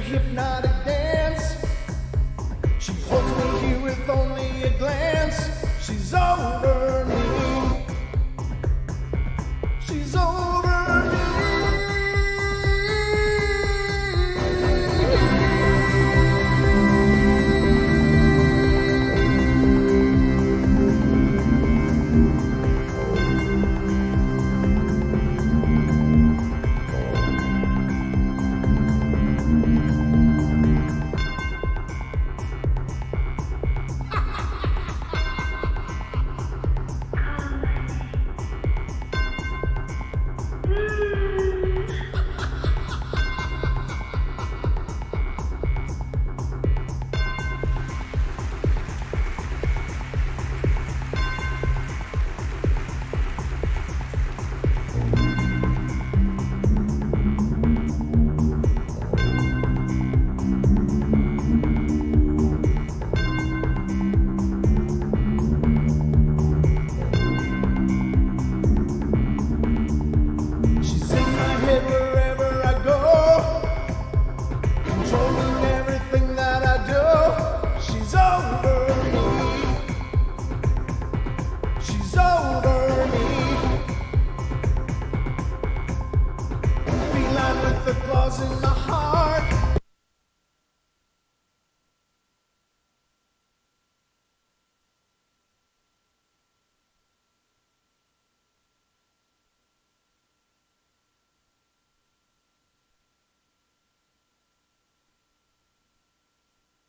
hypnotic dance. She holds me here with only a glance. She's over me. She's over me.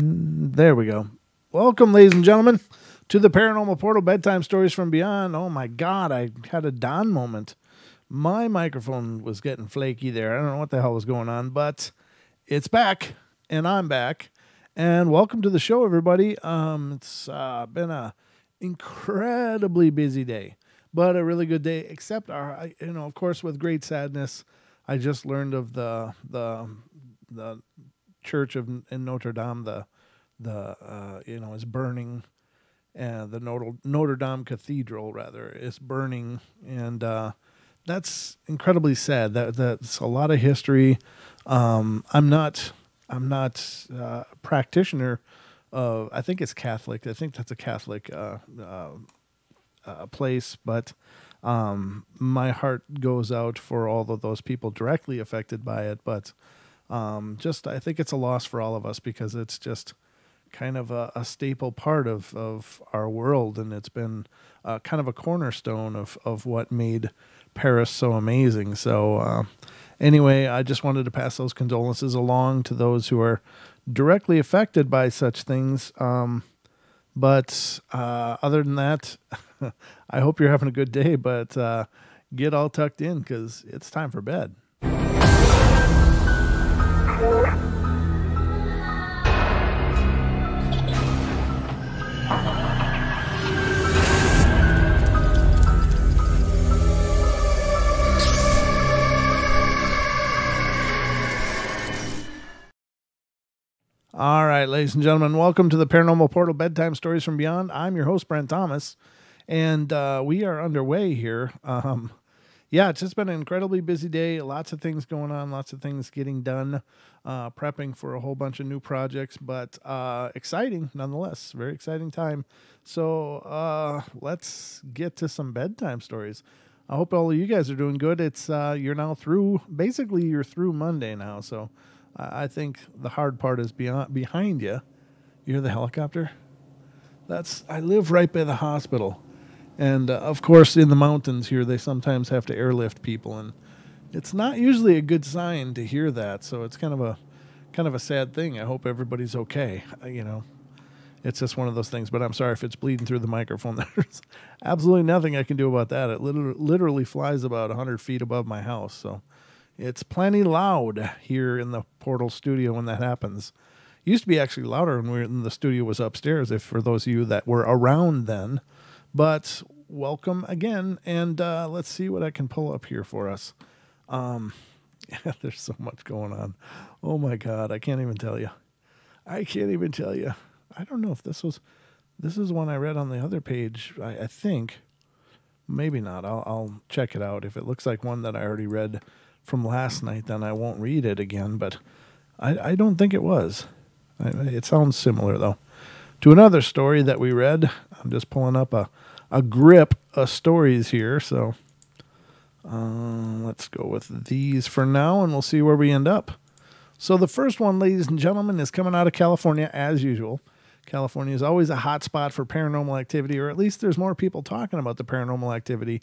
There we go. Welcome, ladies and gentlemen, to the Paranormal Portal Bedtime Stories from Beyond. Oh my God, I had a Don moment. My microphone was getting flaky there. I don't know what the hell was going on, but it's back, and I'm back. And welcome to the show, everybody. It's been a incredibly busy day, but a really good day. Except, of course, with great sadness, I just learned of the church in Notre Dame. Is burning, and the Notre Dame Cathedral rather is burning, and that's incredibly sad. That's a lot of history. I'm not a practitioner of. I think it's Catholic. I think that's a Catholic place, but my heart goes out for all of those people directly affected by it. But I think it's a loss for all of us because it's just kind of a staple part of our world, and it's been kind of a cornerstone of what made Paris so amazing. So anyway, I just wanted to pass those condolences along to those who are directly affected by such things. But other than that, I hope you're having a good day, but get all tucked in because it's time for bed. All right, ladies and gentlemen, welcome to the Paranormal Portal Bedtime Stories from Beyond. I'm your host, Brent Thomas, and we are underway here. It's just been an incredibly busy day. Lots of things going on, lots of things getting done, prepping for a whole bunch of new projects, but exciting nonetheless. Very exciting time. So let's get to some bedtime stories. I hope all of you guys are doing good. It's you're now through, basically you're through Monday now, so I think the hard part is behind you. You hear the helicopter? I live right by the hospital. And, of course, in the mountains here, they sometimes have to airlift people. And it's not usually a good sign to hear that. So it's kind of a sad thing. I hope everybody's okay. It's just one of those things. But I'm sorry if it's bleeding through the microphone. There's absolutely nothing I can do about that. It literally flies about 100 feet above my house. So it's plenty loud here in the Portal studio when that happens. It used to be actually louder when the studio was upstairs, for those of you that were around then. But welcome again, and let's see what I can pull up here for us. There's so much going on. Oh, my God, I can't even tell you. I don't know if this is one I read on the other page, I think. Maybe not. I'll check it out. If it looks like one that I already read from last night, then I won't read it again. But I don't think it was. It sounds similar, though, to another story that we read. I'm just pulling up a grip of stories here, so let's go with these for now, and we'll see where we end up. So the first one, ladies and gentlemen, is coming out of California, as usual. California is always a hot spot for paranormal activity, or at least there's more people talking about the paranormal activity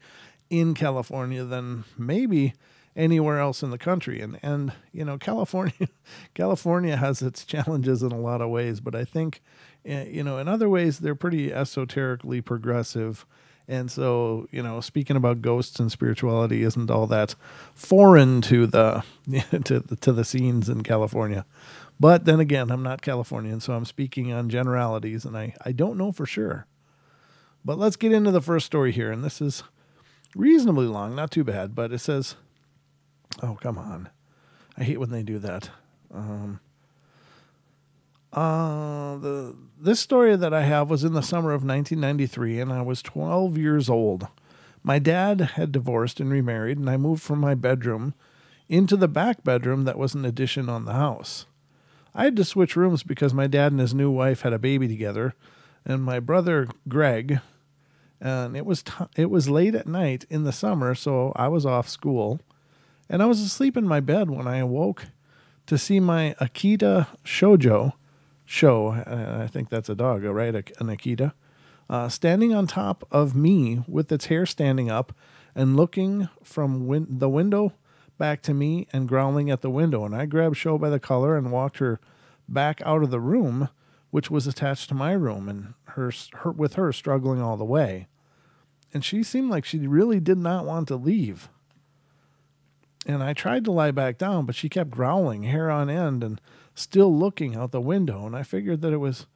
in California than maybe anywhere else in the country. And you know, California has its challenges in a lot of ways, but I think, you know, in other ways, they're pretty esoterically progressive. And so, you know, speaking about ghosts and spirituality isn't all that foreign to the to the scenes in California. But then again, I'm not Californian, so I'm speaking on generalities, and I don't know for sure. But let's get into the first story here, and this is reasonably long, not too bad, but it says, oh, come on. I hate when they do that. This story that I have was in the summer of 1993, and I was 12 years old. My dad had divorced and remarried, and I moved from my bedroom into the back bedroom that was an addition on the house. I had to switch rooms because my dad and his new wife had a baby together, and my brother Greg, and it was late at night in the summer, so I was off school, and I was asleep in my bed when I awoke to see my Akita show. I think that's a dog, right? An Akita, standing on top of me with its hair standing up and looking from the window back to me and growling at the window. And I grabbed Show by the collar and walked her back out of the room, which was attached to my room, and her struggling all the way. And she seemed like she really did not want to leave. And I tried to lie back down, but she kept growling, hair on end, and still looking out the window. And I figured that it was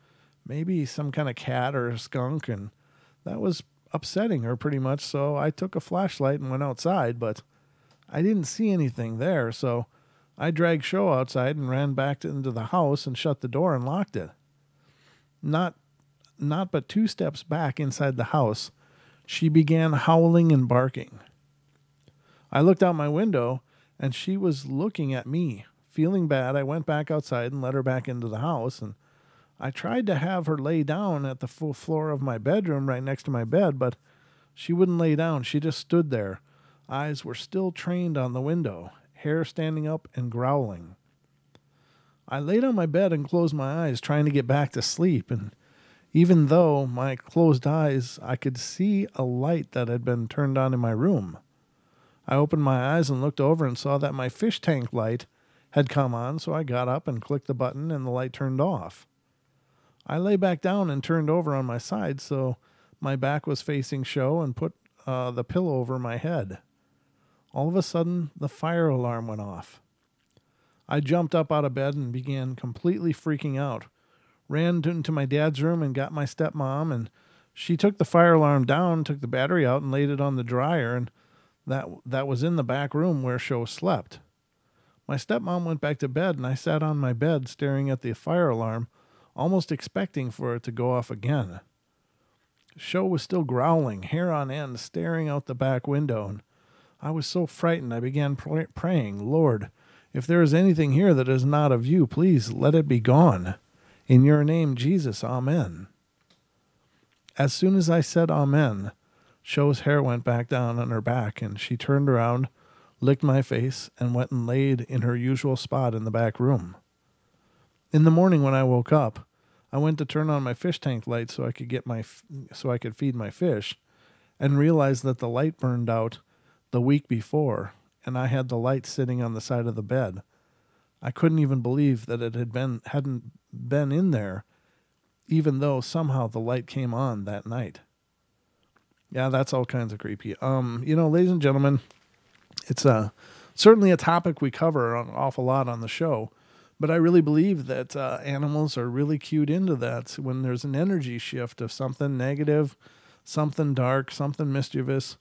maybe some kind of cat or a skunk, and that was upsetting her pretty much. So I took a flashlight and went outside, but I didn't see anything there. So I dragged Show outside and ran back into the house and shut the door and locked it. Not but 2 steps back inside the house, she began howling and barking. I looked out my window, and she was looking at me. Feeling bad, I went back outside and let her back into the house, and I tried to have her lay down at the full floor of my bedroom right next to my bed, but she wouldn't lay down. She just stood there. Eyes were still trained on the window, hair standing up and growling. I laid on my bed and closed my eyes, trying to get back to sleep, and even though my closed eyes, I could see a light that had been turned on in my room. I opened my eyes and looked over and saw that my fish tank light had come on, so I got up and clicked the button and the light turned off. I lay back down and turned over on my side so my back was facing Show and put the pillow over my head. All of a sudden, the fire alarm went off. I jumped up out of bed and began completely freaking out. Ran into my dad's room and got my stepmom, and she took the fire alarm down, took the battery out, and laid it on the dryer, and that was in the back room where Show slept. My stepmom went back to bed, and I sat on my bed staring at the fire alarm, almost expecting for it to go off again. Show was still growling, hair on end, staring out the back window, and I was so frightened I began praying, Lord, if there is anything here that is not of you, please let it be gone. In your name, Jesus, amen. As soon as I said amen, Show's hair went back down on her back, and she turned around, licked my face, and went and laid in her usual spot in the back room. In the morning when I woke up, I went to turn on my fish tank light so I could feed my fish, and realized that the light burned out the week before, and I had the light sitting on the side of the bed. I couldn't even believe that it hadn't been in there, even though somehow the light came on that night. Yeah, that's all kinds of creepy. Ladies and gentlemen, it's certainly a topic we cover an awful lot on the show, but I really believe that animals are really cued into that. When there's an energy shift of something negative, something dark, something mischievous,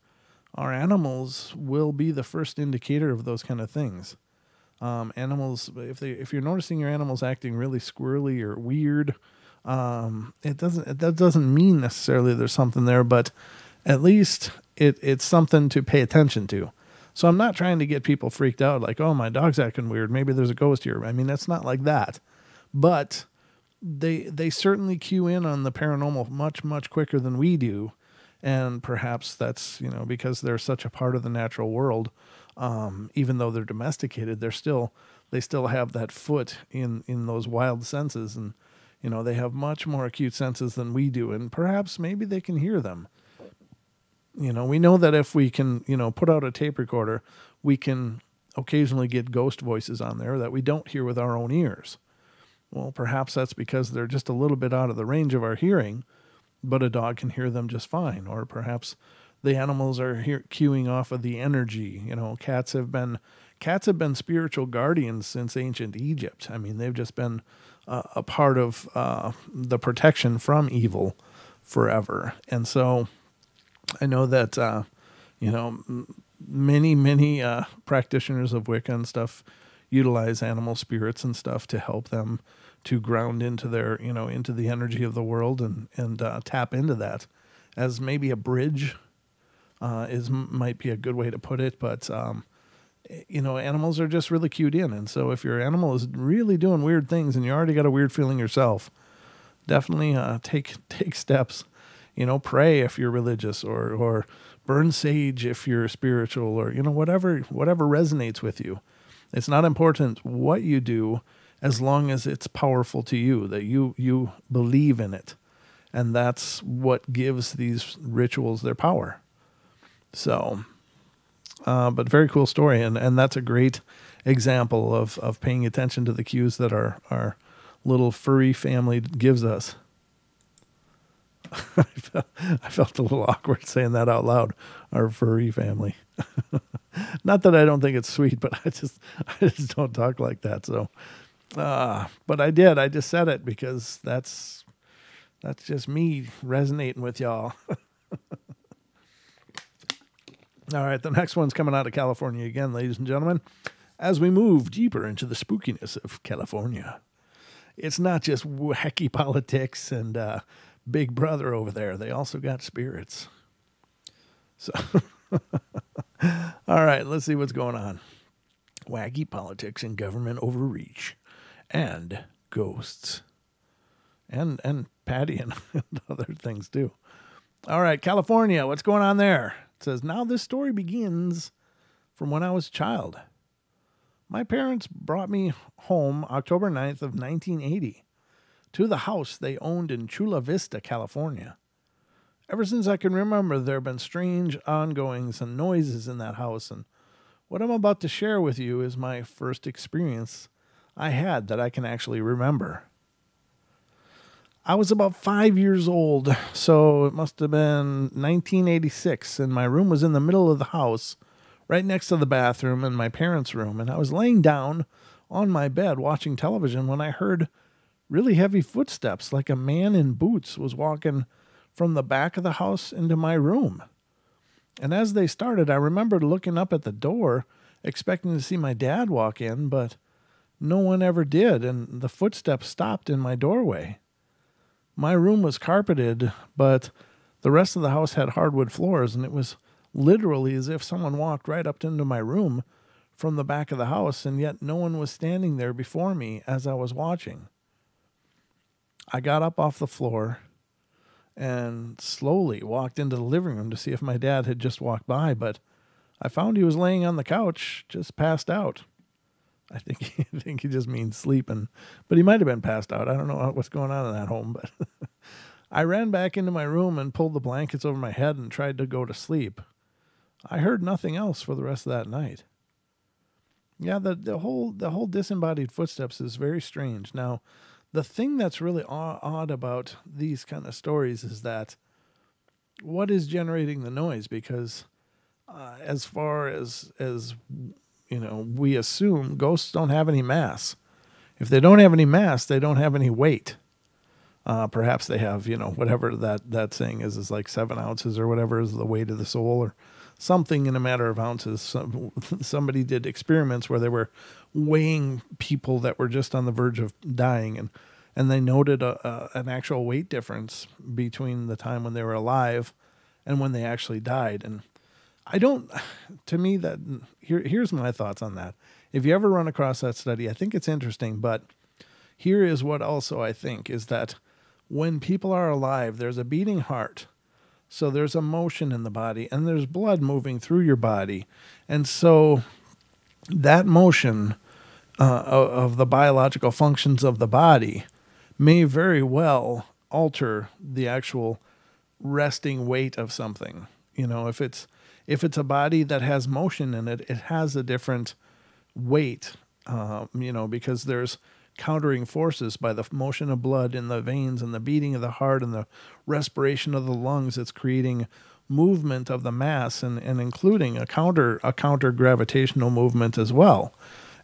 our animals will be the first indicator of those kind of things. Animals, if you're noticing your animals acting really squirrely or weird, that doesn't mean necessarily there's something there, but at least it's something to pay attention to. So I'm not trying to get people freaked out like, oh, my dog's acting weird. Maybe there's a ghost here. I mean, that's not like that. But they certainly cue in on the paranormal much, much quicker than we do. And perhaps that's, because they're such a part of the natural world. Even though they're domesticated, they still have that foot in those wild senses. And, they have much more acute senses than we do. And perhaps maybe they can hear them. We know that if we can, put out a tape recorder, we can occasionally get ghost voices on there that we don't hear with our own ears. Well, perhaps that's because they're just a little bit out of the range of our hearing, but a dog can hear them just fine. Or perhaps the animals are cueing off of the energy. Cats have been spiritual guardians since ancient Egypt. I mean, they've just been a part of the protection from evil forever. And so I know that, many practitioners of Wicca and stuff utilize animal spirits and stuff to help them to ground into their, into the energy of the world and tap into that as maybe a bridge might be a good way to put it. But, animals are just really cued in. And so if your animal is really doing weird things and you already got a weird feeling yourself, definitely take steps. Pray if you're religious, or burn sage if you're spiritual, or, whatever resonates with you. It's not important what you do as long as it's powerful to you, that you believe in it. And that's what gives these rituals their power. So, but very cool story. And that's a great example of paying attention to the cues that our little furry family gives us. I felt a little awkward saying that out loud. Our furry family. Not that I don't think it's sweet, but I just don't talk like that. So, but I did. I just said it because that's just me resonating with y'all. All right, the next one's coming out of California again, ladies and gentlemen. As we move deeper into the spookiness of California, it's not just wacky politics and Big Brother over there. They also got spirits. So, all right, let's see what's going on. Wacky politics and government overreach, and ghosts, and Patty and other things too. All right, California, what's going on there? It says, now this story begins from when I was a child. My parents brought me home October 9th of 1980 to the house they owned in Chula Vista, California. Ever since I can remember, there have been strange ongoings and noises in that house, and what I'm about to share with you is my first experience I had that I can actually remember. I was about 5 years old, so it must have been 1986, and my room was in the middle of the house, right next to the bathroom and my parents' room, and I was laying down on my bed watching television when I heard really heavy footsteps, like a man in boots was walking from the back of the house into my room. And as they started, I remembered looking up at the door, expecting to see my dad walk in, but no one ever did, and the footsteps stopped in my doorway. My room was carpeted, but the rest of the house had hardwood floors, and it was literally as if someone walked right up into my room from the back of the house, and yet no one was standing there before me as I was watching. I got up off the floor and slowly walked into the living room to see if my dad had just walked by, but I found he was laying on the couch, just passed out. I think he just means sleeping, but he might have been passed out. I don't know what's going on in that home, but I ran back into my room and pulled the blankets over my head and tried to go to sleep. I heard nothing else for the rest of that night. Yeah, the whole disembodied footsteps is very strange. Now, the thing that's really odd about these kind of stories is that what is generating the noise? Because as far as we assume ghosts don't have any mass. If they don't have any mass, they don't have any weight. Perhaps they have, whatever that saying is like 7 ounces or whatever is the weight of the soul, or something in a matter of ounces. Somebody did experiments where they were weighing people that were just on the verge of dying, and they noted an actual weight difference between the time when they were alive and when they actually died. And I don't, to me, here's my thoughts on that. If you ever run across that study, I think it's interesting, but here is what also I think is that when people are alive, there's a beating heart. So there's a motion in the body and there's blood moving through your body. And so that motion of the biological functions of the body may very well alter the actual resting weight of something. If it's a body that has motion in it, it has a different weight, because there's countering forces by the motion of blood in the veins and the beating of the heart and the respiration of the lungs. It's creating movement of the mass and including a counter gravitational movement as well.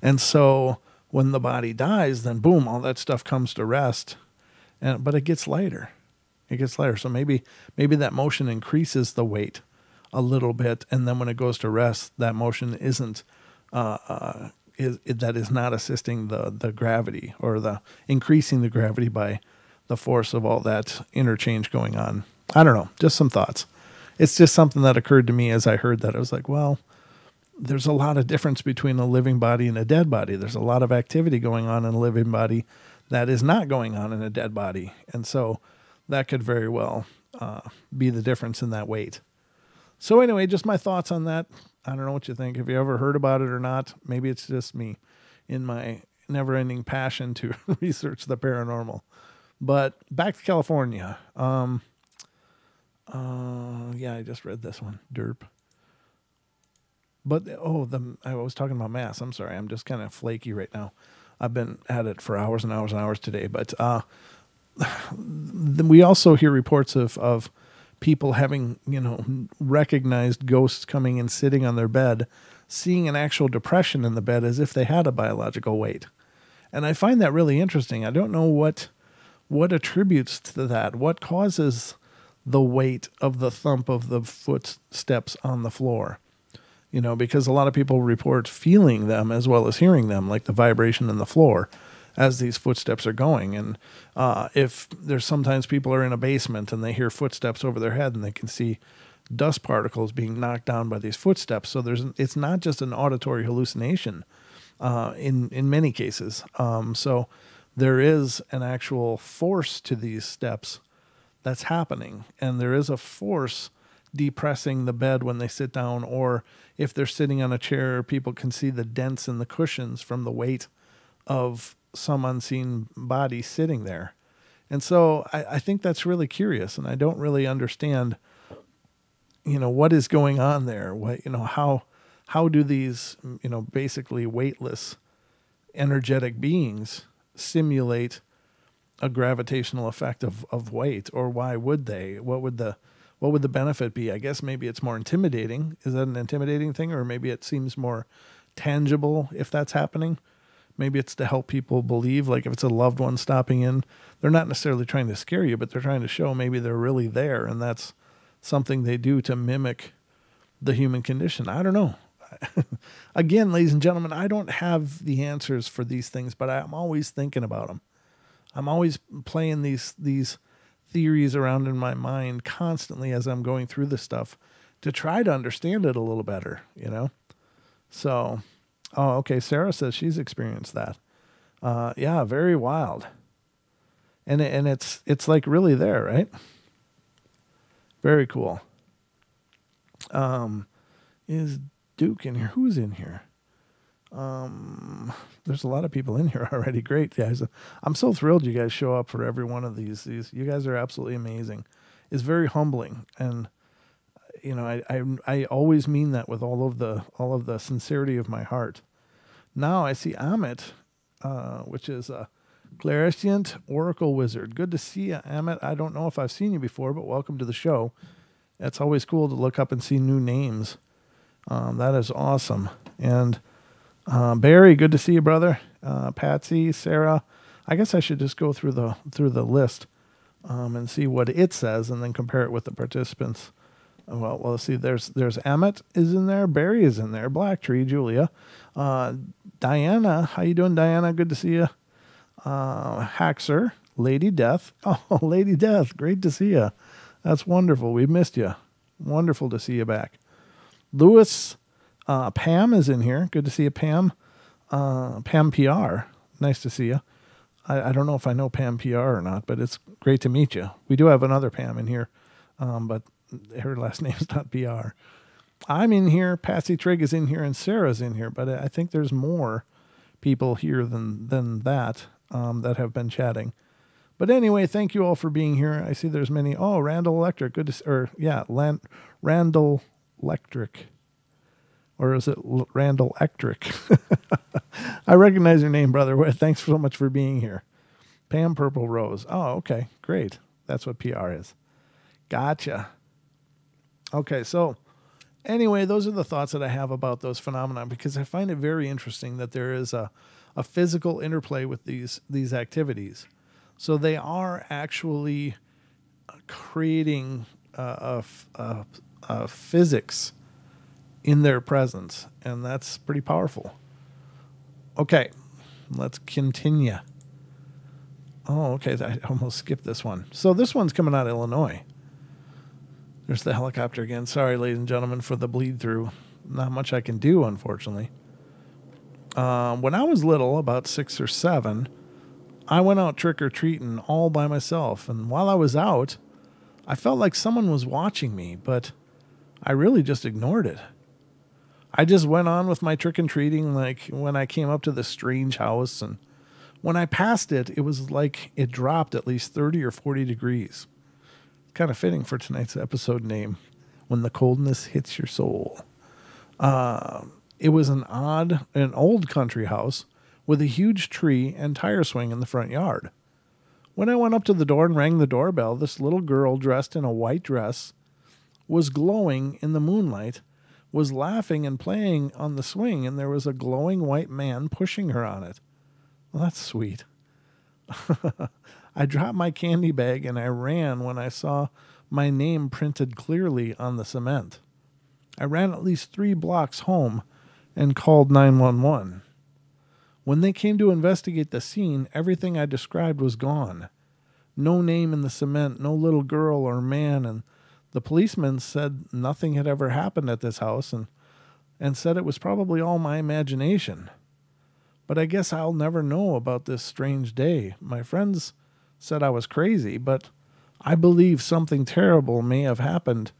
And so when the body dies, then boom, all that stuff comes to rest. But it gets lighter. So maybe that motion increases the weight a little bit, and then when it goes to rest, that motion isn't that is not assisting the gravity or the increasing the gravity by the force of all that interchange going on. I don't know, just some thoughts. It's just something that occurred to me as I heard that. I was like, well, there's a lot of difference between a living body and a dead body. There's a lot of activity going on in a living body that is not going on in a dead body. And so that could very well be the difference in that weight. So anyway, just my thoughts on that. I don't know what you think. Have you ever heard about it or not? Maybe it's just me in my never-ending passion to research the paranormal. But back to California. Yeah, I just read this one. Derp. But, I was talking about Mass. I'm sorry. I'm just kind of flaky right now. I've been at it for hours and hours and hours today. But we also hear reports of people having, recognized ghosts coming and sitting on their bed, seeing an actual depression in the bed as if they had a biological weight. And I find that really interesting. I don't know what attributes to that. What causes the weight of the thump of the footsteps on the floor? Because a lot of people report feeling them as well as hearing them, like the vibration in the floor as these footsteps are going. And if there's sometimes people are in a basement and they hear footsteps over their head and they can see dust particles being knocked down by these footsteps. So it's not just an auditory hallucination in many cases. So there is an actual force to these steps that's happening. And there is a force depressing the bed when they sit down, or if they're sitting on a chair, people can see the dents in the cushions from the weight of some unseen body sitting there. And so I think that's really curious, and I don't really understand, what is going on there. How do these, basically weightless, energetic beings simulate a gravitational effect of weight, or why would they? What would the benefit be? I guess maybe it's more intimidating. Is that an intimidating thing? Or maybe it seems more tangible if that's happening. Maybe it's to help people believe, like if it's a loved one stopping in, they're not necessarily trying to scare you, but they're trying to show maybe they're really there. And that's something they do to mimic the human condition. I don't know. Again, ladies and gentlemen, I don't have the answers for these things, but I'm always thinking about them. I'm always playing these theories around in my mind constantly as I'm going through this stuff to try to understand it a little better, So, okay, Sarah says she's experienced that. Yeah, very wild. And it's like really there, right? Very cool. Is Duke in here? Who's in here? There's a lot of people in here already. Great, guys. I'm so thrilled you guys show up for every one of these. You guys are absolutely amazing. It's very humbling, and I always mean that with all of the sincerity of my heart. Now I see Amit, which is a clairsentient oracle wizard. Good to see you, Amit. I don't know if I've seen you before, but welcome to the show. It's always cool to look up and see new names. That is awesome. And Barry, good to see you, brother. Patsy, Sarah. I guess I should just go through the list and see what it says, and then compare it with the participants. Well, let's see. There's Emmett is in there. Barry is in there. Black Tree, Julia, Diana. How you doing, Diana? Good to see you. Haxer, Lady Death. Oh, Lady Death, great to see you. That's wonderful. We missed you. Wonderful to see you back. Lewis, Pam is in here. Good to see you, Pam. Pam PR. Nice to see you. I don't know if I know Pam PR or not, but it's great to meet you. We do have another Pam in here, but her last name's not PR. I'm in here. Patsy Trigg is in here, and Sarah's in here. But I think there's more people here than that that have been chatting. But anyway, thank you all for being here. I see there's many. Oh, Randall Electric. Good to Randall Electric. Or is it Randall Electric? I recognize your name, brother. Thanks so much for being here. Pam Purple Rose. Oh, okay. Great. That's what PR is. Gotcha. Okay, so anyway, those are the thoughts that I have about those phenomena, because I find it very interesting that there is a physical interplay with these activities. So they are actually creating a physics in their presence, and that's pretty powerful. Okay, let's continue. Oh, okay, I almost skipped this one. So this one's coming out of Illinois. There's the helicopter again. Sorry, ladies and gentlemen, for the bleed through. Not much I can do, unfortunately. When I was little, about 6 or 7, I went out trick-or-treating all by myself. And while I was out, I felt like someone was watching me, but I really just ignored it. I just went on with my trick-and-treating, like when I came up to this strange house. And when I passed it, it was like it dropped at least 30 or 40 degrees. Kind of fitting for tonight's episode name, When the Coldness Hits Your Soul. It was an old country house with a huge tree and tire swing in the front yard. When I went up to the door and rang the doorbell, this little girl dressed in a white dress was glowing in the moonlight, was laughing and playing on the swing, and there was a glowing white man pushing her on it. Well, that's sweet. I dropped my candy bag and I ran when I saw my name printed clearly on the cement. I ran at least 3 blocks home and called 911. When they came to investigate the scene, everything I described was gone. No name in the cement, no little girl or man, and the policeman said nothing had ever happened at this house and said it was probably all my imagination. But I guess I'll never know about this strange day. My friends said I was crazy, but I believe something terrible may have happened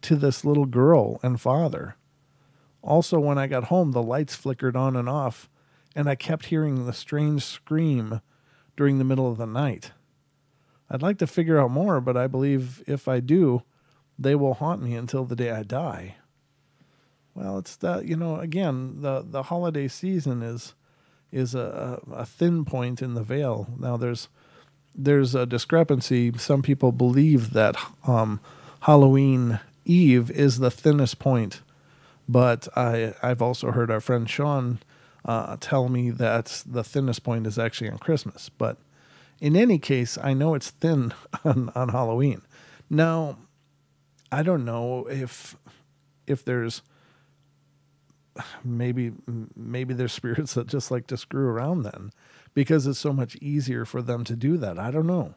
to this little girl and father. Also, when I got home, the lights flickered on and off, and I kept hearing the strange scream during the middle of the night. I'd like to figure out more, but I believe if I do, they will haunt me until the day I die. Well, it's that, again, the holiday season is a thin point in the veil. Now, there's a discrepancy. Some people believe that Halloween Eve is the thinnest point, but I've also heard our friend Sean tell me that the thinnest point is actually on Christmas. But in any case, I know it's thin on Halloween. Now, I don't know if there's maybe there's spirits that just like to screw around then, because it's so much easier for them to do that. I don't know.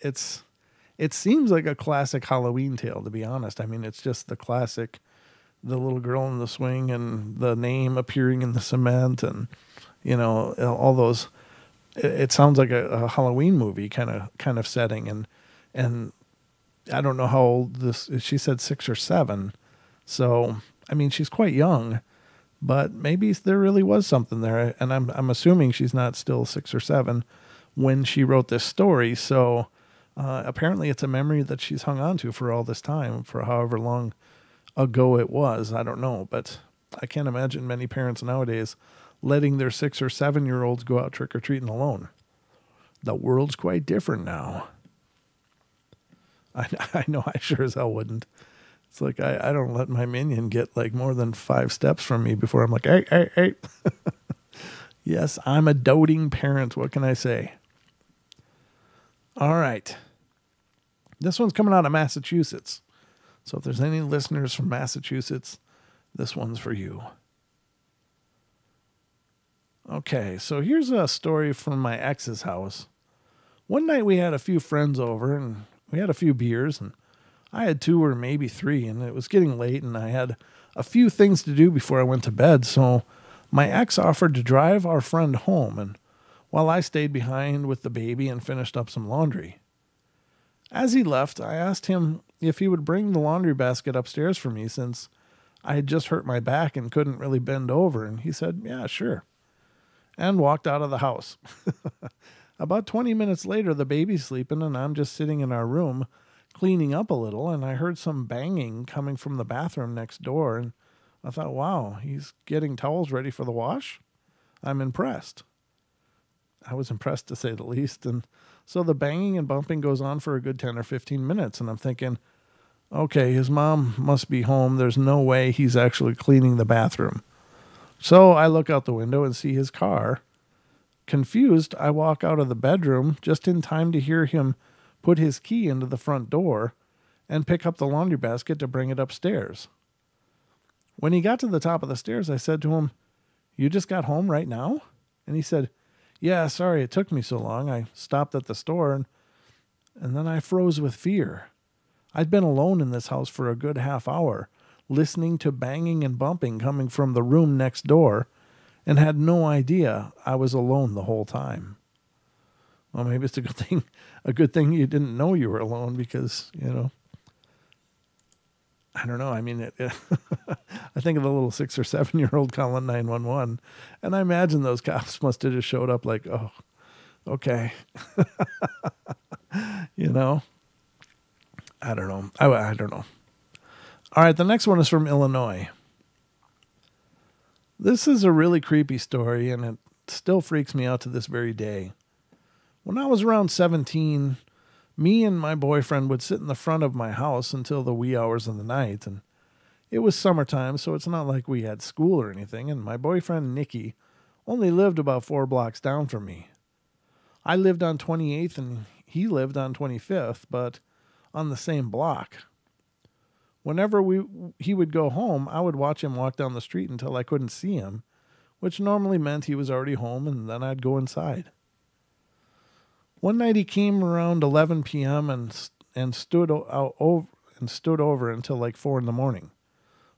It seems like a classic Halloween tale, to be honest. I mean, it's just the classic, the little girl in the swing and the name appearing in the cement and, all those. It sounds like a Halloween movie kind of setting. And I don't know how old this is. She said 6 or 7. So, I mean, she's quite young, but maybe there really was something there. And I'm assuming she's not still 6 or 7 when she wrote this story. So apparently it's a memory that she's hung on to for all this time, for however long ago it was. I don't know, but I can't imagine many parents nowadays letting their 6 or 7-year-olds go out trick-or-treating alone. The world's quite different now. I know I sure as hell wouldn't. It's like I don't let my minion get like more than 5 steps from me before I'm like, hey. Yes, I'm a doting parent. What can I say? All right. This one's coming out of Massachusetts. So if there's any listeners from Massachusetts, this one's for you. Okay, so here's a story from my ex's house. One night we had a few friends over and we had a few beers, and I had 2 or maybe 3, and it was getting late, and I had a few things to do before I went to bed, so my ex offered to drive our friend home, and while I stayed behind with the baby and finished up some laundry. As he left, I asked him if he would bring the laundry basket upstairs for me since I had just hurt my back and couldn't really bend over, and he said, yeah, sure, and walked out of the house. About 20 minutes later, the baby's sleeping, and I'm just sitting in our room cleaning up a little, and I heard some banging coming from the bathroom next door, and I thought, wow, he's getting towels ready for the wash? I'm impressed. I was impressed, to say the least, and so the banging and bumping goes on for a good 10 or 15 minutes, and I'm thinking, okay, his mom must be home. There's no way he's actually cleaning the bathroom. So I look out the window and see his car. Confused, I walk out of the bedroom just in time to hear him put his key into the front door and pick up the laundry basket to bring it upstairs. When he got to the top of the stairs, I said to him, you just got home right now? And he said, yeah, sorry it took me so long. I stopped at the store and then I froze with fear. I'd been alone in this house for a good half hour, listening to banging and bumping coming from the room next door, and had no idea I was alone the whole time. Well, maybe it's a good thing you didn't know you were alone because, I don't know. I mean, I think of the little 6 or 7-year-old calling 911, and I imagine those cops must have just showed up like, oh, okay. I don't know. I don't know. All right, the next one is from Illinois. This is a really creepy story, and it still freaks me out to this very day. When I was around 17, me and my boyfriend would sit in the front of my house until the wee hours of the night, and it was summertime, so it's not like we had school or anything, and my boyfriend, Nicky, only lived about 4 blocks down from me. I lived on 28th, and he lived on 25th, but on the same block. Whenever he would go home, I would watch him walk down the street until I couldn't see him, which normally meant he was already home, and then I'd go inside. One night he came around 11 p.m. and stood over until like 4 in the morning.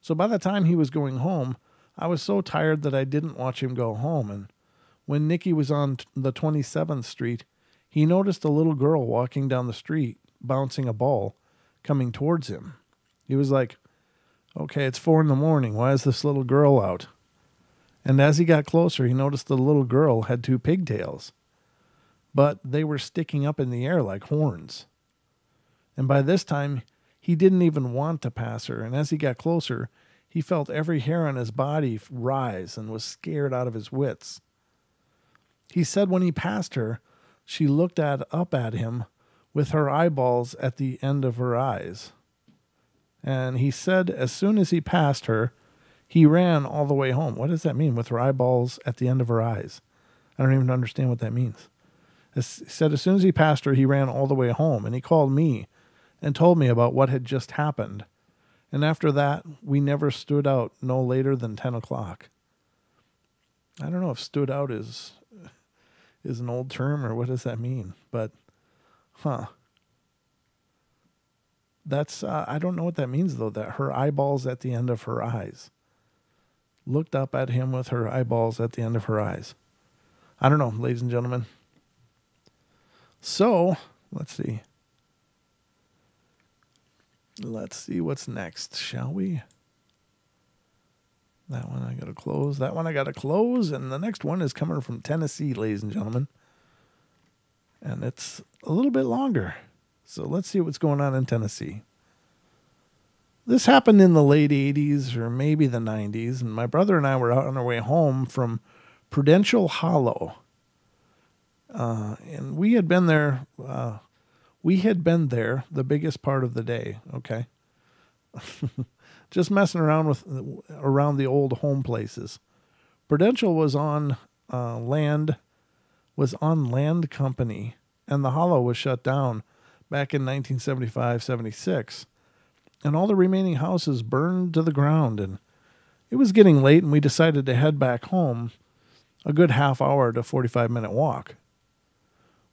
So by the time he was going home, I was so tired that I didn't watch him go home, and when Nicky was on the 27th Street, he noticed a little girl walking down the street, bouncing a ball, coming towards him. He was like, okay, it's 4 in the morning. Why is this little girl out? And as he got closer, he noticed the little girl had 2 pigtails, but they were sticking up in the air like horns. And by this time, he didn't even want to pass her. And as he got closer, he felt every hair on his body rise and was scared out of his wits. He said when he passed her, she looked up at him with her eyeballs at the end of her eyes. And he said as soon as he passed her, he ran all the way home. What does that mean, with her eyeballs at the end of her eyes? I don't even understand what that means. He said as soon as he passed her, he ran all the way home, and he called me and told me about what had just happened. And after that, we never stood out no later than 10 o'clock. I don't know if stood out is an old term or what does that mean, but, That's, I don't know what that means, though, that her eyeballs at the end of her eyes. Looked up at him with her eyeballs at the end of her eyes. I don't know, ladies and gentlemen. So, let's see. Let's see what's next, shall we? That one I got to close. That one I got to close. And the next one is coming from Tennessee, ladies and gentlemen. And it's a little bit longer. So let's see what's going on in Tennessee. This happened in the late 80s or maybe the 90s, and my brother and I were out on our way home from Prudential Hollow. And we had been there the biggest part of the day, okay? Just messing around the old home places. Prudential was on land company, and the hollow was shut down back in 1975-76, and all the remaining houses burned to the ground, and it was getting late, and we decided to head back home, a good half hour to 45-minute walk.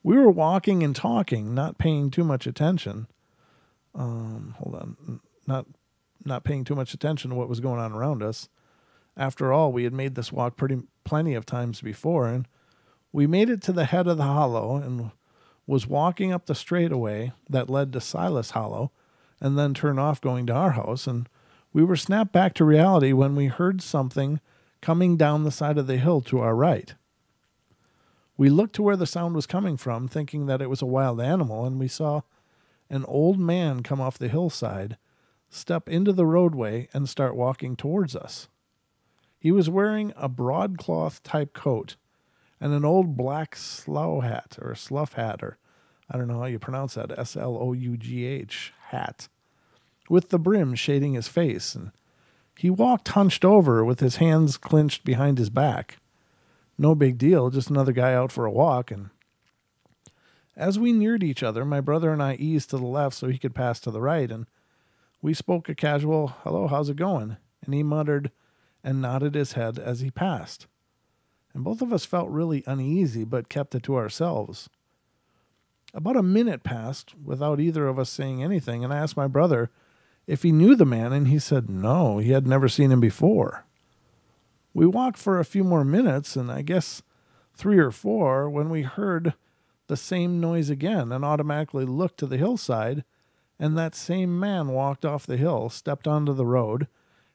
We were walking and talking, not paying too much attention. Hold on. Not paying too much attention to what was going on around us. After all, we had made this walk plenty of times before, and we made it to the head of the hollow and was walking up the straightaway that led to Silas Hollow and then turned off going to our house, and we were snapped back to reality when we heard something coming down the side of the hill to our right. We looked to where the sound was coming from, thinking that it was a wild animal, and we saw an old man come off the hillside, step into the roadway, and start walking towards us. He was wearing a broadcloth type coat and an old black slough hat, or slough hat, or I don't know how you pronounce that, Slough hat, with the brim shading his face, and he walked hunched over with his hands clenched behind his back. No big deal, just another guy out for a walk. And as we neared each other, my brother and I eased to the left so he could pass to the right, and we spoke a casual, "Hello, how's it going?" And he muttered and nodded his head as he passed. And both of us felt really uneasy, but kept it to ourselves. About a minute passed without either of us saying anything, and I asked my brother if he knew the man, and he said no, he had never seen him before. We walked for a few more minutes, and I guess 3 or 4, when we heard the same noise again and automatically looked to the hillside, and that same man walked off the hill, stepped onto the road,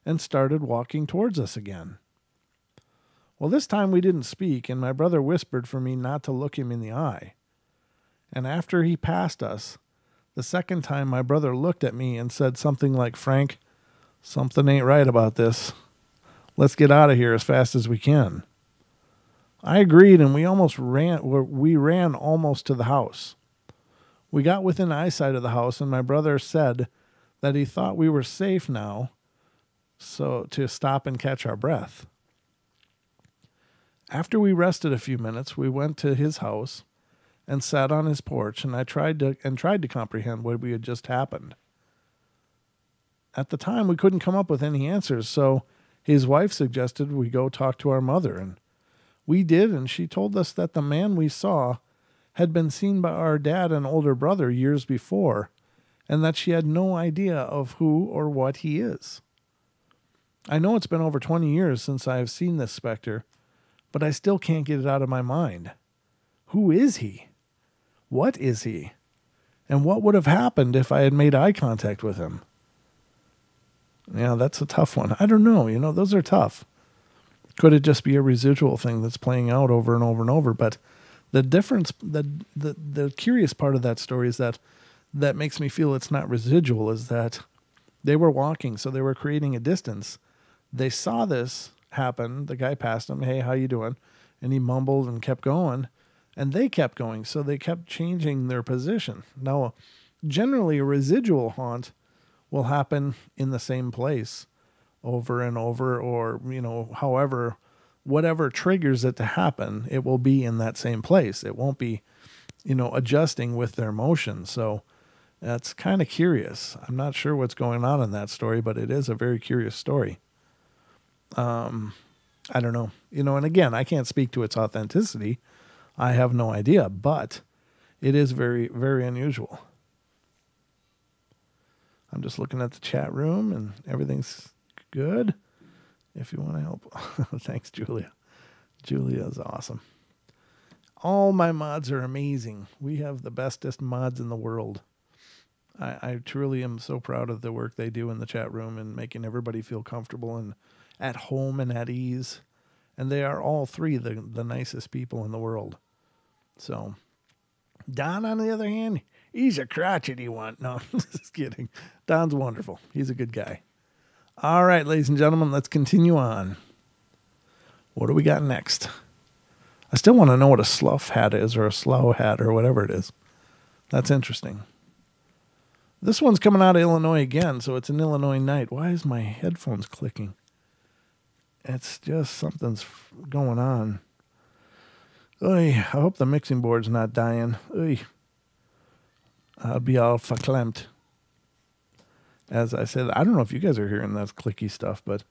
and started walking towards us again. Well, this time we didn't speak, and my brother whispered for me not to look him in the eye. And after he passed us, the second time my brother looked at me and said something like, "Frank, something ain't right about this. Let's get out of here as fast as we can." I agreed, and we ran almost to the house. We got within eyesight of the house, and my brother said that he thought we were safe now, so to stop and catch our breath. After we rested a few minutes, we went to his house and sat on his porch, and I tried to comprehend what had just happened. At the time, we couldn't come up with any answers, so his wife suggested we go talk to our mother, and we did, and she told us that the man we saw had been seen by our dad and older brother years before, and that she had no idea of who or what he is. I know it's been over 20 years since I have seen this specter, but I still can't get it out of my mind. Who is he? What is he? And what would have happened if I had made eye contact with him? Yeah, that's a tough one. I don't know. Those are tough. Could it just be a residual thing that's playing out over and over and over? But the difference, the curious part of that story is that makes me feel it's not residual, is that they were walking, so they were creating a distance. They saw this happen. The guy passed them. "Hey, how you doing?" And he mumbled and kept going, and they kept going. So they kept changing their position. Now, generally a residual haunt will happen in the same place over and over, or, however, whatever triggers it to happen, it will be in that same place. It won't be, adjusting with their motion. So that's kind of curious. I'm not sure what's going on in that story, but it is a very curious story. I don't know, and again, I can't speak to its authenticity. I have no idea, but it is very, very unusual. I'm just looking at the chat room and everything's good. If you want to help. Thanks, Julia. Julia's awesome. All my mods are amazing. We have the bestest mods in the world. I truly am so proud of the work they do in the chat room and making everybody feel comfortable and at home and at ease. And they are all three the nicest people in the world. So, Don, on the other hand, he's a crotchety one. No, just kidding. Don's wonderful. He's a good guy. All right, ladies and gentlemen, let's continue on. What do we got next? I still want to know what a slough hat is, or a slough hat, or whatever it is. That's interesting. This one's coming out of Illinois again, so it's an Illinois night. Why is my headphones clicking? It's just something's going on. Oy, I hope the mixing board's not dying. Oy. I'll be all verklempt. As I said, I don't know if you guys are hearing that clicky stuff, but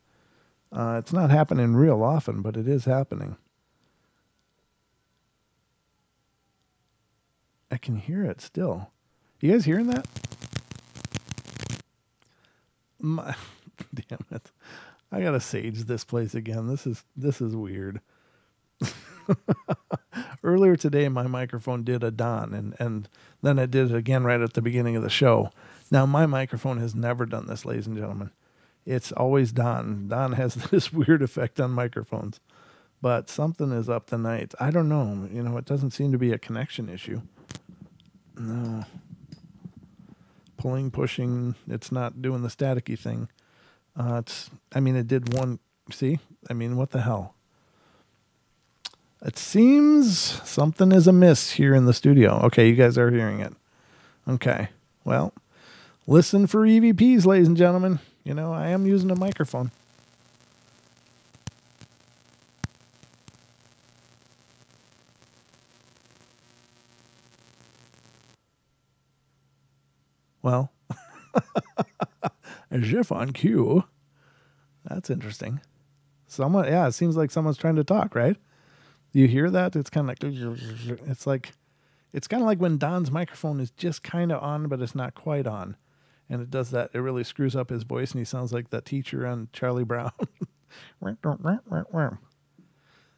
it's not happening real often, but it is happening. I can hear it still. You guys hearing that? My, damn it. I gotta sage this place again. This is weird. Earlier today, my microphone did a Don, and then it did it again right at the beginning of the show. Now, my microphone has never done this, ladies and gentlemen. It's always Don. Don has this weird effect on microphones. But something is up tonight. I don't know. You know, it doesn't seem to be a connection issue. No. Pulling, pushing, it's not doing the staticky thing. It did one, see? I mean, what the hell? It seems something is amiss here in the studio. Okay, you guys are hearing it. Okay, well, listen for EVPs, ladies and gentlemen. You know, I am using a microphone. Well, as if on cue. That's interesting. It seems like someone's trying to talk, right? You hear that? It's kind of like, it's kind of like when Don's microphone is just kind of on, but it's not quite on. And it does that. It really screws up his voice, and he sounds like that teacher on Charlie Brown.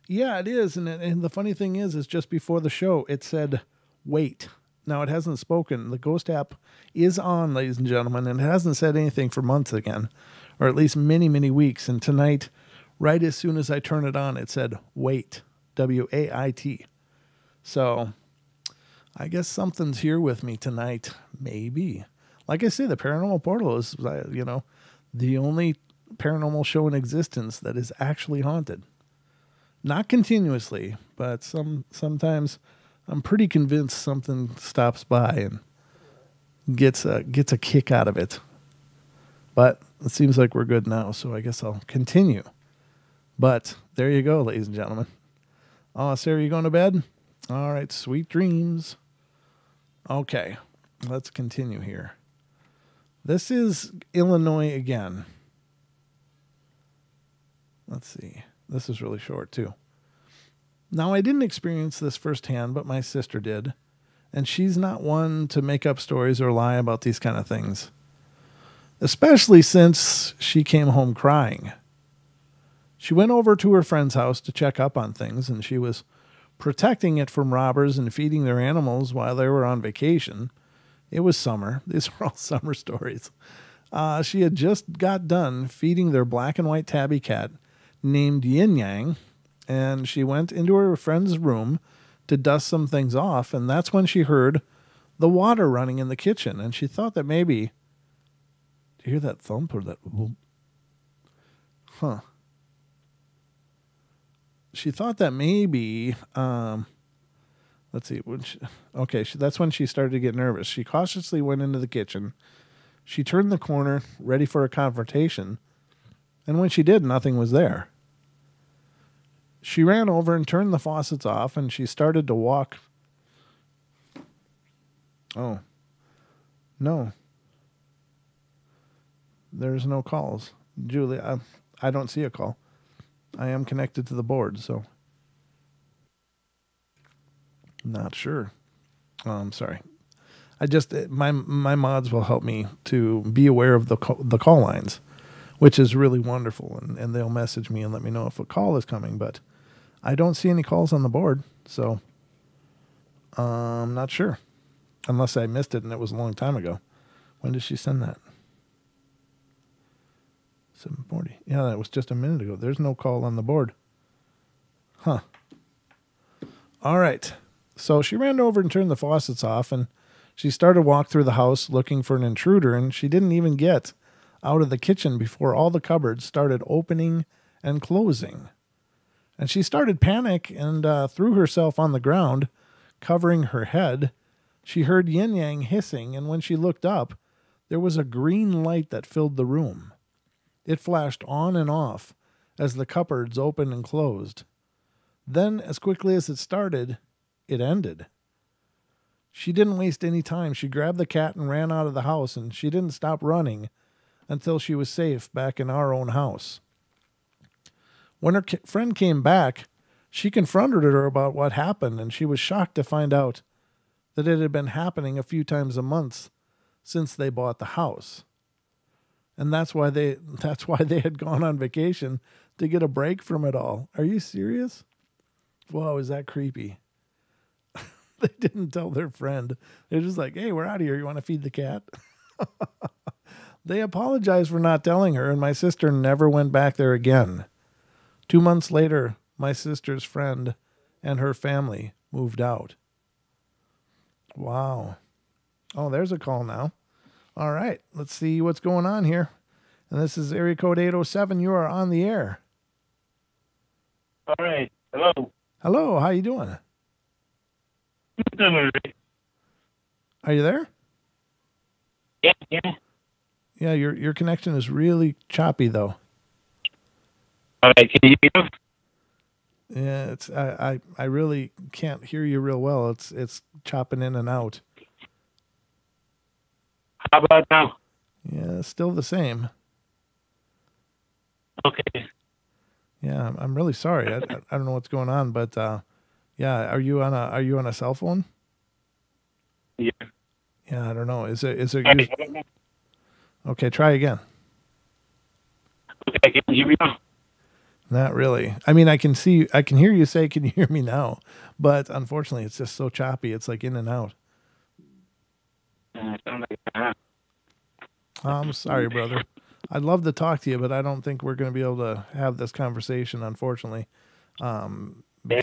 Yeah, it is. And the funny thing is just before the show, it said, wait. Now, it hasn't spoken. The Ghost app is on, ladies and gentlemen, and it hasn't said anything for months again, or at least many, many weeks. And tonight, right as soon as I turn it on, it said, wait, W-A-I-T. So I guess something's here with me tonight, maybe. Like I say, the Paranormal Portal is, the only paranormal show in existence that is actually haunted. Not continuously, but sometimes I'm pretty convinced something stops by and gets a kick out of it. But it seems like we're good now, so I guess I'll continue. But there you go, ladies and gentlemen. Oh, Sarah, you going to bed? All right, sweet dreams. Okay, let's continue here. This is Illinois again. Let's see. This is really short, too. Now, I didn't experience this firsthand, but my sister did. And she's not one to make up stories or lie about these kind of things. Especially since she came home crying. She went over to her friend's house to check up on things, and she was protecting it from robbers and feeding their animals while they were on vacation. It was summer. These are all summer stories. She had just got done feeding their black and white tabby cat named Yin Yang, and she went into her friend's room to dust some things off, and that's when she heard the water running in the kitchen, and she thought that maybe... Do you hear that thump or that... Huh. She thought that maybe... let's see. That's when she started to get nervous. She cautiously went into the kitchen. She turned the corner, ready for a confrontation, and when she did, nothing was there. She ran over and turned the faucets off, and she started to walk. Oh. No. There's no calls. Julie, I don't see a call. I am connected to the board, so. Not sure. I'm sorry. My mods will help me to be aware of the call lines, which is really wonderful, and they'll message me and let me know if a call is coming, but I don't see any calls on the board, so I'm not sure. Unless I missed it and it was a long time ago. When did she send that? 7:40. Yeah, that was just a minute ago. There's no call on the board. Huh. All right. So she ran over and turned the faucets off, and she started to walk through the house looking for an intruder, and she didn't even get out of the kitchen before all the cupboards started opening and closing. And she started panic and threw herself on the ground, covering her head. She heard Yin Yang hissing, and when she looked up, there was a green light that filled the room. It flashed on and off as the cupboards opened and closed. Then, as quickly as it started, it ended. She didn't waste any time. She grabbed the cat and ran out of the house, and she didn't stop running until she was safe back in our own house. When her friend came back, she confronted her about what happened, and she was shocked to find out that it had been happening a few times a month since they bought the house. And that's why they had gone on vacation to get a break from it all. Are you serious? Whoa, is that creepy? They didn't tell their friend. They're just like, hey, we're out of here. You want to feed the cat? They apologized for not telling her, and my sister never went back there again. 2 months later, my sister's friend and her family moved out. Wow. Oh, there's a call now. All right, let's see what's going on here. And this is area code 807. You are on the air. All right. Hello. Hello, how you doing? Are you there? Yeah. Yeah, your connection is really choppy though. All right. Can you hear me now? Yeah, it's I really can't hear you real well. It's chopping in and out. How about now? Yeah, it's still the same. Okay. Yeah, I'm really sorry. I don't know what's going on, but yeah, are you on a cell phone? Yeah. Yeah, I don't know. Is it All right. How about now? Okay, try again. Okay. Can you hear me now? Not really. I mean, I can hear you say, "Can you hear me now?" But unfortunately, it's just so choppy. It's like in and out. Sound like I'm sorry, brother. I'd love to talk to you, but I don't think we're going to be able to have this conversation, unfortunately. yeah.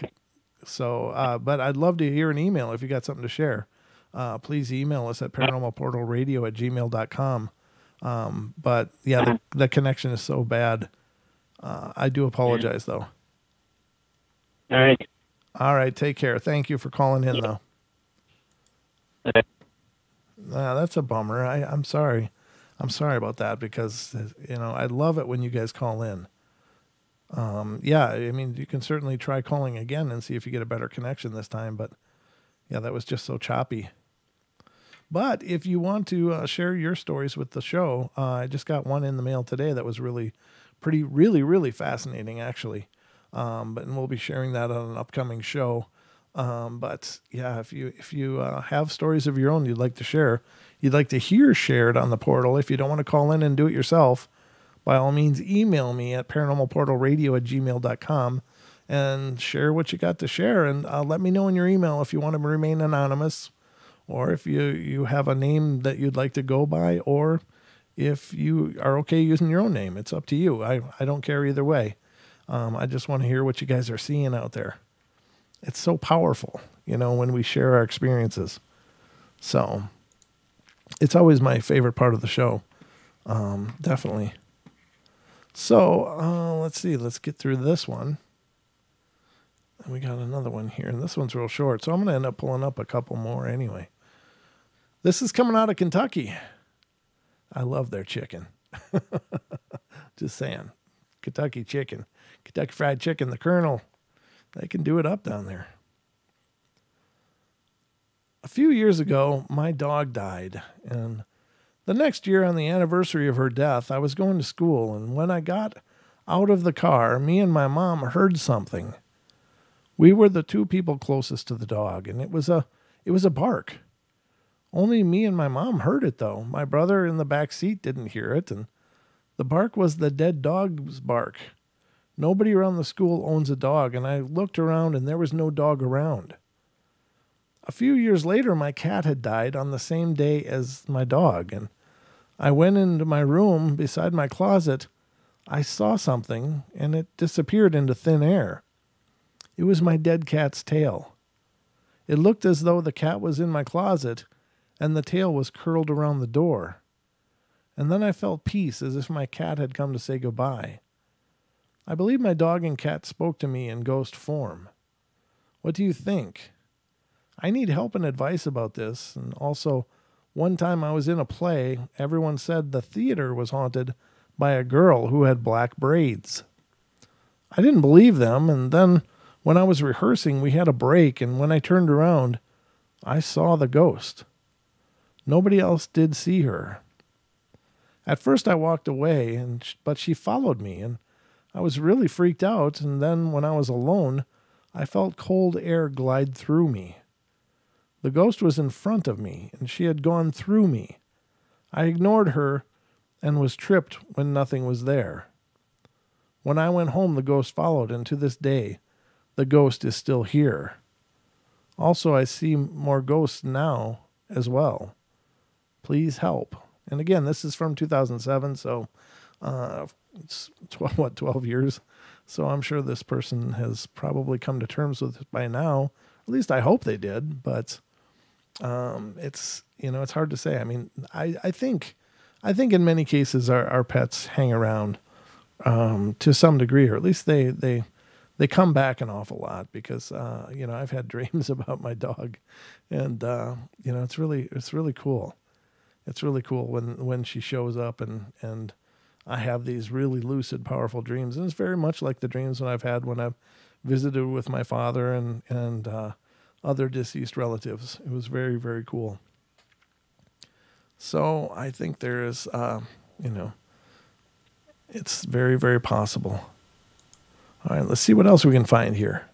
So, but I'd love to hear an email if you got something to share. Please email us at paranormalportalradio@gmail.com. But yeah, the connection is so bad. I do apologize, though. All right. All right, take care. Thank you for calling in, though. Okay. That's a bummer. I'm sorry. I'm sorry about that because, I love it when you guys call in. Yeah, I mean, you can certainly try calling again and see if you get a better connection this time. But yeah, that was just so choppy. But if you want to share your stories with the show, I just got one in the mail today that was really really fascinating, actually. And we'll be sharing that on an upcoming show. But yeah, if you have stories of your own you'd like to share, you'd like to hear shared on the portal, if you don't want to call in and do it yourself, by all means, email me at paranormalportalradio@gmail.com and share what you got to share. And let me know in your email if you want to remain anonymous, or if you have a name that you'd like to go by, or if you are okay using your own name. It's up to you. I don't care either way. I just want to hear what you guys are seeing out there. It's so powerful, when we share our experiences. So it's always my favorite part of the show. Definitely. So let's see. Let's get through this one. And we got another one here, and this one's real short. So I'm going to end up pulling up a couple more anyway. This is coming out of Kentucky. I love their chicken. Just saying. Kentucky chicken. Kentucky Fried Chicken, the Colonel. They can do it up down there. A few years ago, my dog died, and the next year on the anniversary of her death, I was going to school, and when I got out of the car, me and my mom heard something. We were the two people closest to the dog, and it was a bark. Only me and my mom heard it, though. My brother in the back seat didn't hear it, and the bark was the dead dog's bark. Nobody around the school owns a dog, and I looked around, and there was no dog around. A few years later, my cat had died on the same day as my dog, and I went into my room beside my closet. I saw something, and it disappeared into thin air. It was my dead cat's tail. It looked as though the cat was in my closet, and the tail was curled around the door. And then I felt peace, as if my cat had come to say goodbye. I believe my dog and cat spoke to me in ghost form. What do you think? I need help and advice about this. And also, one time I was in a play, everyone said the theater was haunted by a girl who had black braids. I didn't believe them, and then when I was rehearsing, we had a break, and when I turned around, I saw the ghost. Nobody else did see her. At first I walked away, but she followed me, and I was really freaked out, and then when I was alone, I felt cold air glide through me. The ghost was in front of me, and she had gone through me. I ignored her and was tripped when nothing was there. When I went home, the ghost followed, and to this day, the ghost is still here. Also, I see more ghosts now as well. Please help. And again, this is from 2007, so it's 12 years. So I'm sure this person has probably come to terms with it by now. At least I hope they did, but it's hard to say. I mean, I think in many cases our pets hang around to some degree, or at least they come back an awful lot because I've had dreams about my dog, and it's really cool. It's really cool when she shows up and I have these really lucid, powerful dreams, and it's very much like the dreams that I've had when I've visited with my father and other deceased relatives. It was very, very cool. So I think there is, it's very, very possible. All right, let's see what else we can find here.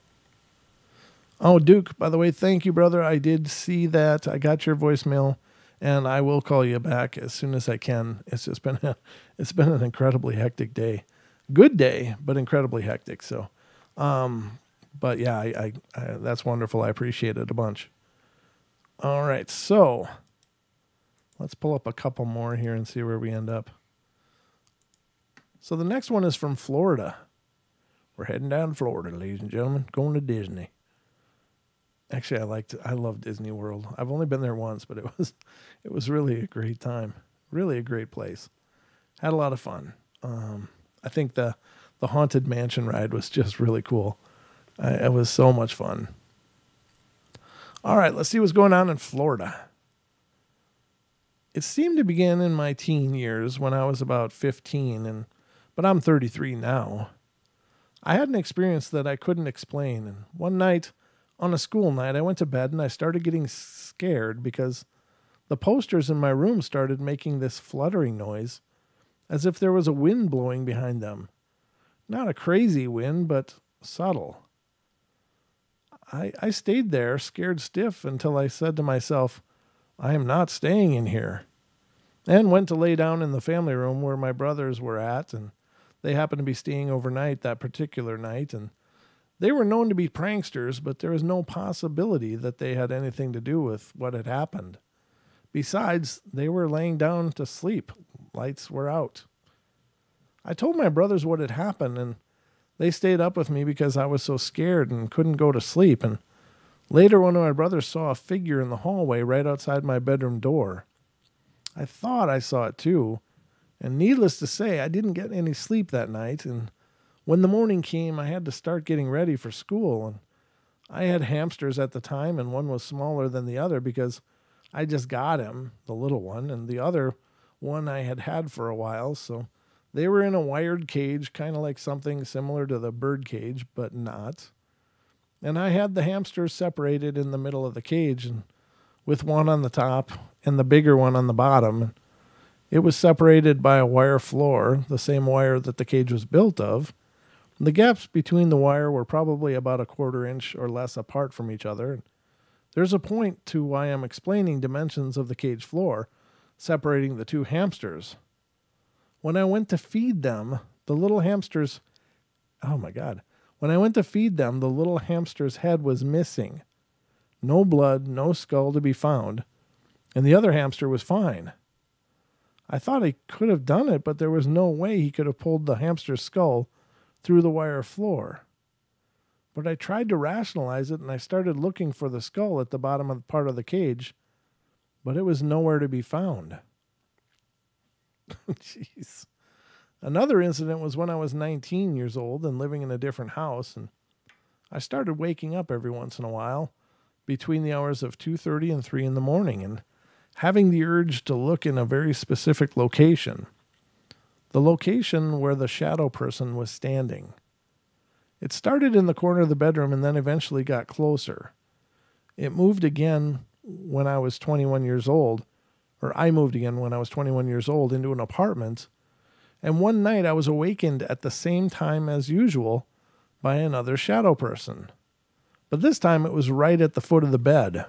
Oh, Duke, by the way, thank you, brother. I did see that. I got your voicemail, and I will call you back as soon as I can. It's just been an incredibly hectic day. Good day, but incredibly hectic. So, but yeah, I that's wonderful. I appreciate it a bunch. All right, so let's pull up a couple more here and see where we end up. So the next one is from Florida. We're heading down to Florida, ladies and gentlemen, going to Disney. Actually, I love Disney World. I've only been there once, but it was really a great time. Really a great place. Had a lot of fun. I think the Haunted Mansion ride was just really cool. It was so much fun. All right, let's see what's going on in Florida. It seemed to begin in my teen years when I was about 15, but I'm 33 now. I had an experience that I couldn't explain, and one night, on a school night, I went to bed and I started getting scared because the posters in my room started making this fluttering noise as if there was a wind blowing behind them. Not a crazy wind, but subtle. I stayed there, scared stiff, until I said to myself, I am not staying in here, and went to lay down in the family room where my brothers were at, and they happened to be staying overnight that particular night, and they were known to be pranksters, but there was no possibility that they had anything to do with what had happened. Besides, they were laying down to sleep. Lights were out. I told my brothers what had happened, and they stayed up with me because I was so scared and couldn't go to sleep. And later, one of my brothers saw a figure in the hallway right outside my bedroom door. I thought I saw it too, and needless to say, I didn't get any sleep that night, and when the morning came, I had to start getting ready for school, and I had hamsters at the time, and one was smaller than the other because I just got him, the little one, and the other one I had had for a while, so they were in a wired cage, kind of like something similar to the bird cage, but not. And I had the hamsters separated in the middle of the cage, and with one on the top and the bigger one on the bottom. It was separated by a wire floor, the same wire that the cage was built of. The gaps between the wire were probably about a 1/4 inch or less apart from each other. There's a point to why I'm explaining dimensions of the cage floor, separating the two hamsters. When I went to feed them, the little hamster's head was missing. No blood, no skull to be found, and the other hamster was fine. I thought he could have done it, but there was no way he could have pulled the hamster's skull through the wire floor. But I tried to rationalize it, and I started looking for the skull at the bottom of the part of the cage, but it was nowhere to be found. Jeez. Another incident was when I was 19 years old and living in a different house, and I started waking up every once in a while between the hours of 2:30 and 3 in the morning and having the urge to look in a very specific location. The location where the shadow person was standing. It started in the corner of the bedroom and then eventually got closer. It moved again when I was 21 years old, or I moved again when I was 21 years old into an apartment, and one night I was awakened at the same time as usual by another shadow person. But this time it was right at the foot of the bed.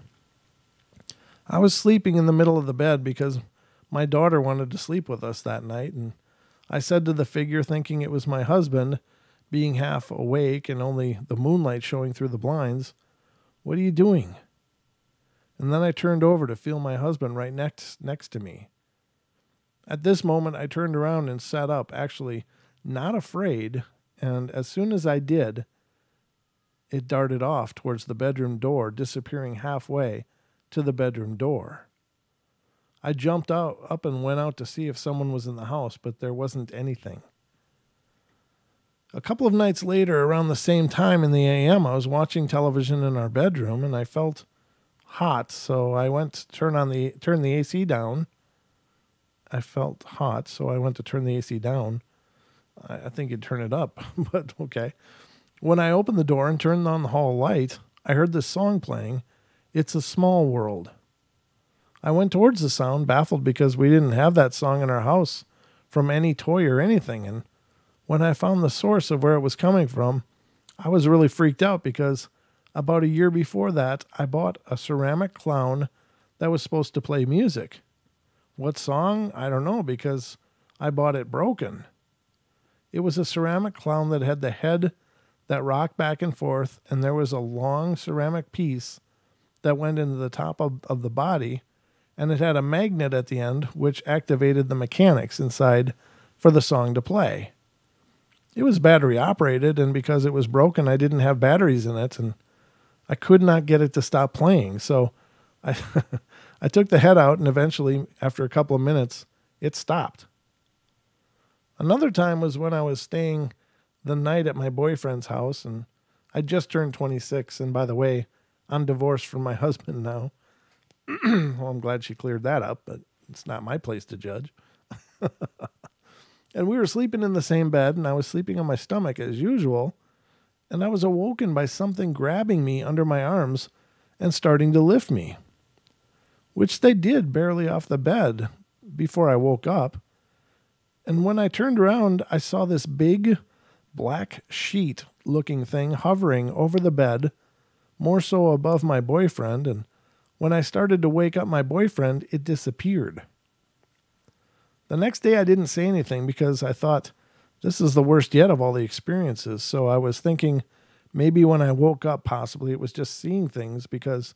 I was sleeping in the middle of the bed because My daughter wanted to sleep with us that night, and I said to the figure, thinking it was my husband, being half awake and only the moonlight showing through the blinds, "What are you doing?" And then I turned over to feel my husband right next to me. At this moment, I turned around and sat up, actually not afraid, and as soon as I did, it darted off towards the bedroom door, disappearing halfway to the bedroom door. I jumped up and went out to see if someone was in the house, but there wasn't anything. A couple of nights later, around the same time in the AM, I was watching television in our bedroom, and I felt hot, so I went to turn the AC down. I felt hot, so I went to turn the AC down. I think you'd turn it up, but okay. When I opened the door and turned on the hall light, I heard this song playing, "It's a Small World." I went towards the sound, baffled because we didn't have that song in our house from any toy or anything, and when I found the source of where it was coming from, I was really freaked out because about a year before that, I bought a ceramic clown that was supposed to play music. What song? I don't know, because I bought it broken. It was a ceramic clown that had the head that rocked back and forth, and there was a long ceramic piece that went into the top of the body, and it had a magnet at the end which activated the mechanics inside for the song to play. It was battery operated, and because it was broken, I didn't have batteries in it, and I could not get it to stop playing. So I I took the head out, and eventually, after a couple of minutes, it stopped. Another time was when I was staying the night at my boyfriend's house, and I just turned 26, and by the way, I'm divorced from my husband now. Well, I'm glad she cleared that up, but it's not my place to judge. And we were sleeping in the same bed, and I was sleeping on my stomach as usual, and I was awoken by something grabbing me under my arms and starting to lift me, which they did barely off the bed before I woke up. And when I turned around, I saw this big black sheet-looking thing hovering over the bed, more so above my boyfriend, and when I started to wake up my boyfriend, it disappeared. The next day I didn't say anything because I thought, this is the worst yet of all the experiences, so I was thinking maybe when I woke up, possibly it was just seeing things because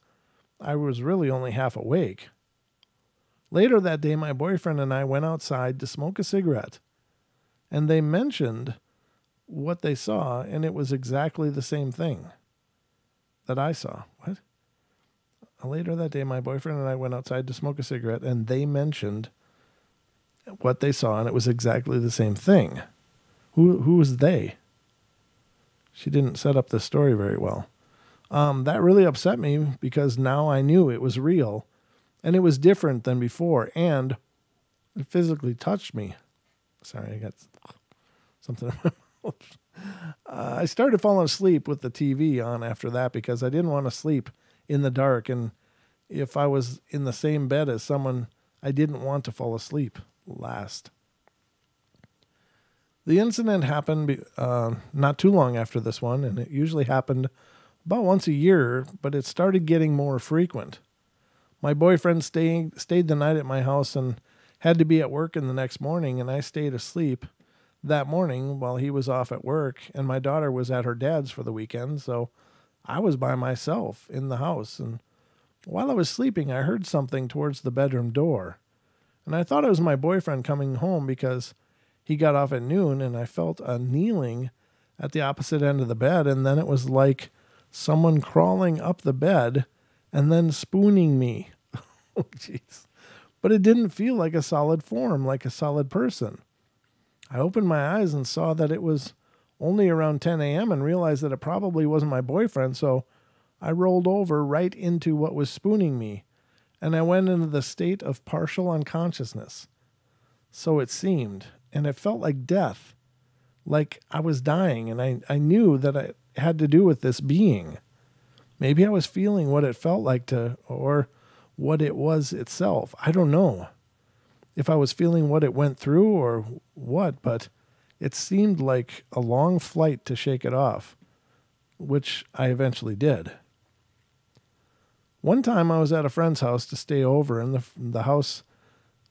I was really only half awake. Later that day, my boyfriend and I went outside to smoke a cigarette, and they mentioned what they saw, and it was exactly the same thing that I saw. What? Later that day, my boyfriend and I went outside to smoke a cigarette, and they mentioned what they saw, and it was exactly the same thing. Who was they? She didn't set up the story very well. That really upset me because now I knew it was real, and it was different than before, and it physically touched me. Sorry, I got something in my mouth. I started falling asleep with the TV on after that because I didn't want to sleep in the dark, and if I was in the same bed as someone, I didn't want to fall asleep last. The incident happened not too long after this one, and it usually happened about once a year, but it started getting more frequent. My boyfriend stayed the night at my house and had to be at work in the next morning, and I stayed asleep that morning while he was off at work, and my daughter was at her dad's for the weekend, so I was by myself in the house, and while I was sleeping, I heard something towards the bedroom door, and I thought it was my boyfriend coming home because he got off at noon, and I felt a kneeling at the opposite end of the bed, and then it was like someone crawling up the bed and then spooning me. Oh, jeez. But it didn't feel like a solid form, like a solid person. I opened my eyes and saw that it was only around 10 a.m. and realized that it probably wasn't my boyfriend, so I rolled over right into what was spooning me, and I went into the state of partial unconsciousness. So it seemed, and it felt like death, like I was dying, and I knew that it had to do with this being. Maybe I was feeling what it felt like to, or what it was itself. I don't know if I was feeling what it went through or what, but it seemed like a long flight to shake it off, which I eventually did. One time I was at a friend's house to stay over, and the house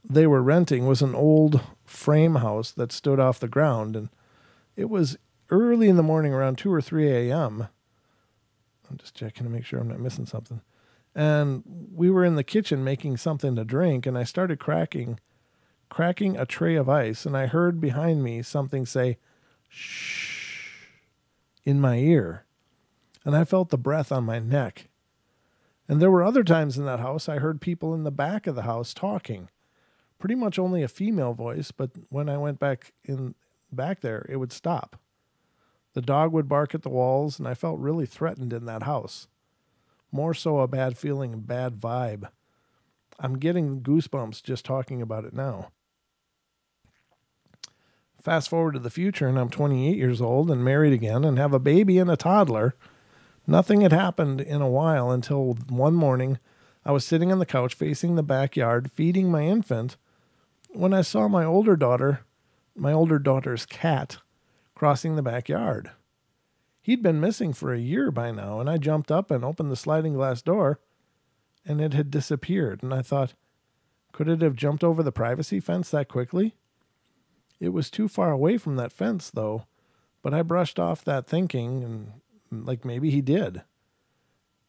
they were renting was an old frame house that stood off the ground, and it was early in the morning, around 2 or 3 a.m. I'm just checking to make sure I'm not missing something. And we were in the kitchen making something to drink, and I started cracking a tray of ice, and I heard behind me something say, "Shh," in my ear, and I felt the breath on my neck. And there were other times in that house I heard people in the back of the house talking. Pretty much only a female voice, but when I went back there, it would stop. The dog would bark at the walls, and I felt really threatened in that house. More so a bad feeling, bad vibe. I'm getting goosebumps just talking about it now. Fast forward to the future, and I'm 28 years old and married again and have a baby and a toddler. Nothing had happened in a while until one morning I was sitting on the couch facing the backyard feeding my infant when I saw my older daughter's cat crossing the backyard. He'd been missing for a year by now, and I jumped up and opened the sliding glass door, and it had disappeared. And I thought, could it have jumped over the privacy fence that quickly? It was too far away from that fence, though, but I brushed off that thinking, and like maybe he did.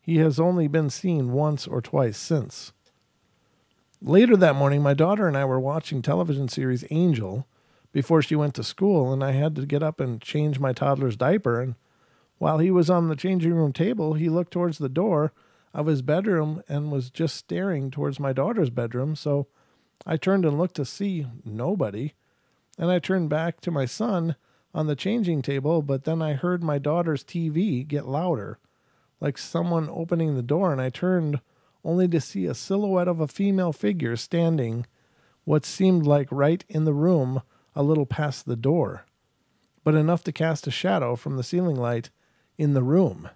He has only been seen once or twice since. Later that morning, my daughter and I were watching television series Angel before she went to school, and I had to get up and change my toddler's diaper. And while he was on the changing room table, he looked towards the door of his bedroom and was just staring towards my daughter's bedroom. So I turned and looked to see nobody, and I turned back to my son on the changing table, but then I heard my daughter's TV get louder, like someone opening the door, and I turned only to see a silhouette of a female figure standing what seemed like right in the room, a little past the door, but enough to cast a shadow from the ceiling light in the room.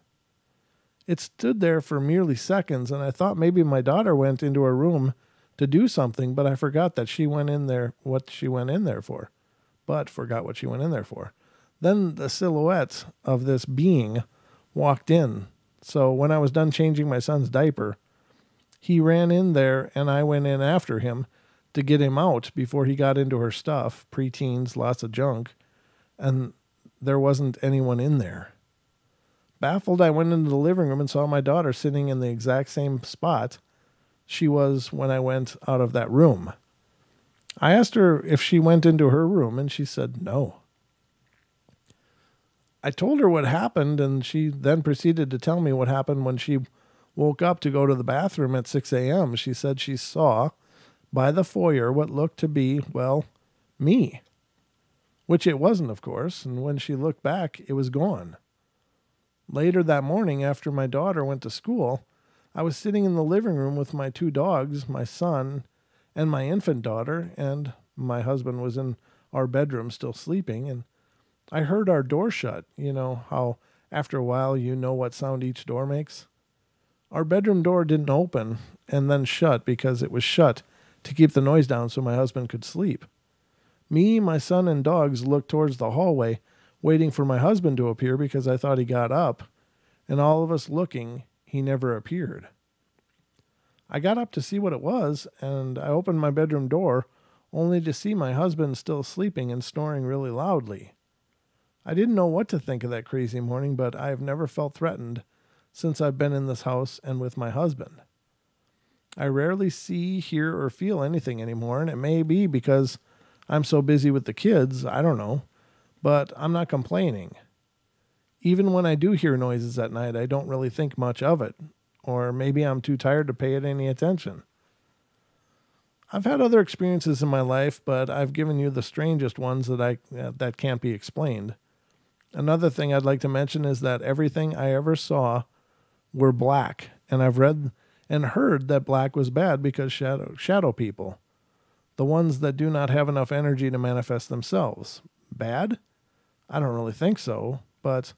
It stood there for merely seconds, and I thought maybe my daughter went into her room to do something, but I forgot that she went in there, what she went in there for. Then the silhouette of this being walked in. So when I was done changing my son's diaper, he ran in there, and I went in after him to get him out before he got into her stuff, preteens, lots of junk, and there wasn't anyone in there. Baffled, I went into the living room and saw my daughter sitting in the exact same spot she was when I went out of that room. I asked her if she went into her room, and she said no. I told her what happened, and she then proceeded to tell me what happened when she woke up to go to the bathroom at 6 a.m. She said she saw by the foyer what looked to be, well, me. Which it wasn't, of course, and when she looked back, it was gone. Later that morning, after my daughter went to school, I was sitting in the living room with my two dogs, my son, and my infant daughter, and my husband was in our bedroom still sleeping, and I heard our door shut. You know how after a while you know what sound each door makes? Our bedroom door didn't open and then shut because it was shut to keep the noise down so my husband could sleep. Me, my son, and dogs looked towards the hallway, waiting for my husband to appear because I thought he got up, and all of us looking, he never appeared. I got up to see what it was, and I opened my bedroom door only to see my husband still sleeping and snoring really loudly. I didn't know what to think of that crazy morning, but I have never felt threatened since I've been in this house and with my husband. I rarely see, hear, or feel anything anymore, and it may be because I'm so busy with the kids, I don't know, but I'm not complaining. Even when I do hear noises at night, I don't really think much of it, or maybe I'm too tired to pay it any attention. I've had other experiences in my life, but I've given you the strangest ones that can't be explained. Another thing I'd like to mention is that everything I ever saw were black, and I've read and heard that black was bad because shadow people, the ones that do not have enough energy to manifest themselves. Bad? I don't really think so, but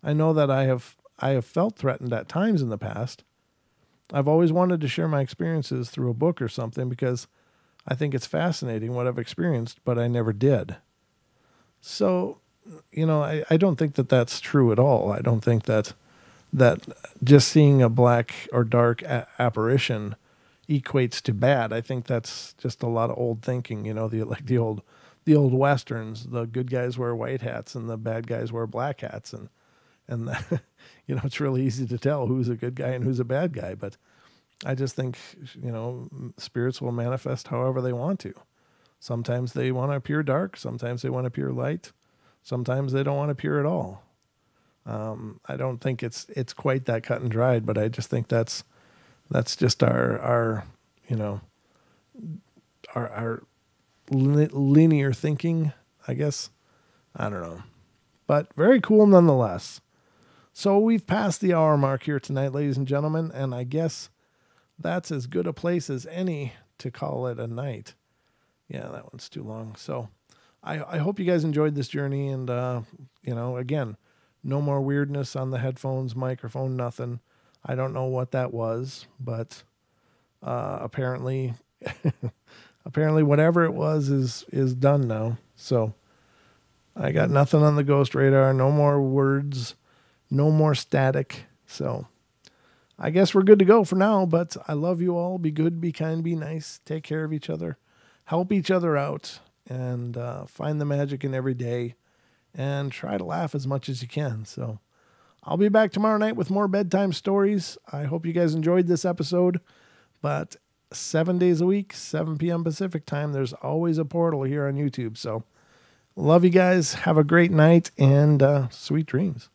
I know that I have felt threatened at times in the past. I've always wanted to share my experiences through a book or something because I think it's fascinating what I've experienced, but I never did. So, I don't think that that's true at all. I don't think that just seeing a black or dark apparition, equates to bad. I think that's just a lot of old thinking, the old westerns. The good guys wear white hats and the bad guys wear black hats, and it's really easy to tell who's a good guy and who's a bad guy. But I just think spirits will manifest however they want to. Sometimes they want to appear dark, sometimes they want to appear light, sometimes they don't want to appear at all. I don't think it's quite that cut and dried, but I just think that's just our linear thinking, I guess. I don't know, but very cool nonetheless. So we've passed the hour mark here tonight, ladies and gentlemen, and I guess that's as good a place as any to call it a night. Yeah, that one's too long. So I hope you guys enjoyed this journey, and again, no more weirdness on the headphones, microphone, nothing. I don't know what that was, but apparently whatever it was is done now. So I got nothing on the ghost radar, no more words, no more static. So I guess we're good to go for now, but I love you all. Be good, be kind, be nice. Take care of each other. Help each other out, and find the magic in every day, and try to laugh as much as you can. So I'll be back tomorrow night with more bedtime stories. I hope you guys enjoyed this episode, but 7 days a week, 7 p.m. Pacific time, there's always a portal here on YouTube. So love you guys. Have a great night, and sweet dreams.